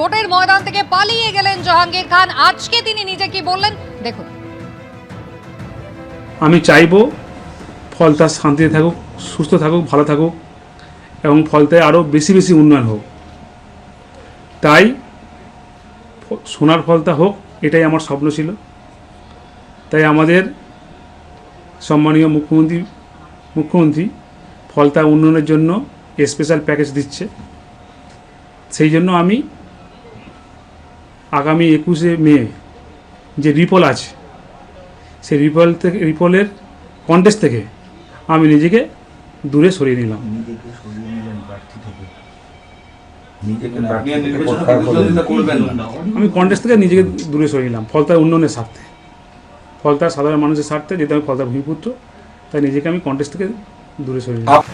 ভোটের ময়দান থেকে পালিয়ে গেলেন জাহাঙ্গীর খান। আজকে তিনি নিজে কি বললেন দেখুন। আমি চাইবো ফলতা শান্তিতে থাকুক, সুস্থ থাকুক, ভালো থাকুক এবং ফলতায় আরও বেশি বেশি উন্নয়ন হোক। তাই সোনার ফলতা হোক, এটাই আমার স্বপ্ন ছিল। তাই আমাদের সম্মানীয় মুখ্যমন্ত্রী ফলতা উন্নয়নের জন্য স্পেশাল প্যাকেজ দিচ্ছে। সেই জন্য আমি আগামী 21শে মে যে রিপোল আছে, সেই রিপোলের কন্টেস্ট থেকে আমি নিজেকে দূরে সরিয়ে নিলাম। আমি কন্টেস্ট থেকে নিজেকে দূরে সরিয়ে নিলাম ফলতার উন্নয়নের স্বার্থে, ফলতার সাধারণ মানুষের স্বার্থে, যেহেতু আমি ফলতার ভূমিপুত্র, তাই নিজেকে আমি কন্টেস্ট থেকে দূরে সরিয়ে নিলাম।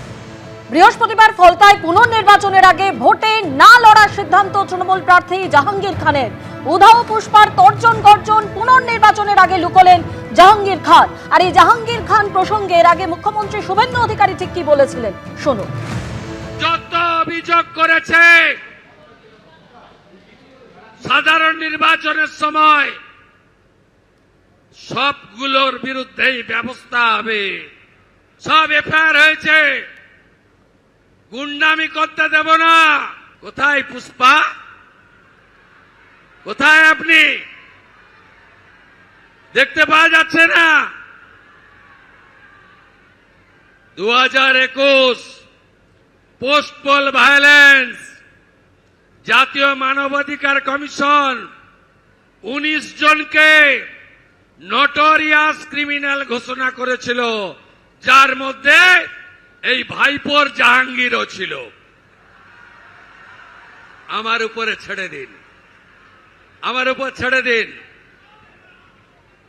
বৃহস্পতিবার ফলতায় পুনর্নির্বাচনের আগে ভোটে না লড়ার সিদ্ধান্ত তৃণমূল প্রার্থী জাহাঙ্গীর খানের। উধাও পুষ্পার তর্জন গর্জন পুনর্নির্বাচনের আগে লুকোলেন জাহাঙ্গীর খান। আর এই জাহাঙ্গীর খান প্রসঙ্গে এর আগে মুখ্যমন্ত্রী শুভেন্দু অধিকারী ঠিক কি বলেছিলেন শুনুন। যত অভিযোগ করেছে সাধারণ নির্বাচনের সময় সবগুলোর বিরুদ্ধেই ব্যবস্থা হবে। সব এফআইআর হয়েছে, গুন্ডামি করতে দেব না। কোথায় পুষ্পা, কোথায় আপনি? দেখতে পাওয়া যাচ্ছে না? 2021 পোস্ট পোল ভায়োলেন্স, জাতীয় মানবাধিকার কমিশন 19 জনকে নটোরিয়াস ক্রিমিনাল ঘোষণা করেছিল, যার মধ্যে এই ভাইপোর জাহাঙ্গীরও ছিল। আমার উপরে ছেড়ে দিন, আমার উপর ছেড়ে দিন,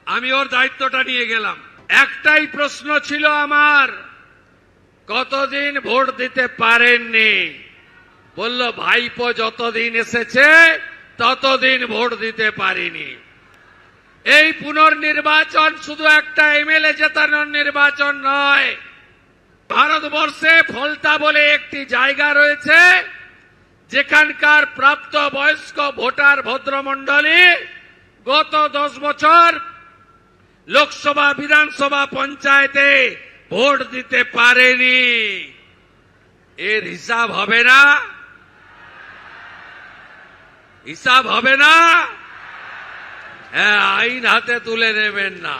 আমি ওর দায়িত্বটা নিয়ে গেলাম। একটাই প্রশ্ন ছিল আমার, কতদিন ভোট দিতে পারেননি? বলল ভাইপো যতদিন এসেছে ততদিন ভোট দিতে পারিনি। এই পুনর্নির্বাচন শুধু একটা এমএলএ জেতানোর নির্বাচন নয়। ভারতবর্ষে ফলতা বলে একটি জায়গা রয়েছে যেখানকার প্রাপ্ত বয়স্ক ভোটার ভদ্রমণ্ডলী গত 10 বছর লোকসভা, বিধানসভা, পঞ্চায়েতে ভোট দিতে পারেনি। এর হিসাব হবে না, হিসাব হবে না। হ্যাঁ, আইন হাতে তুলে নেবেন না।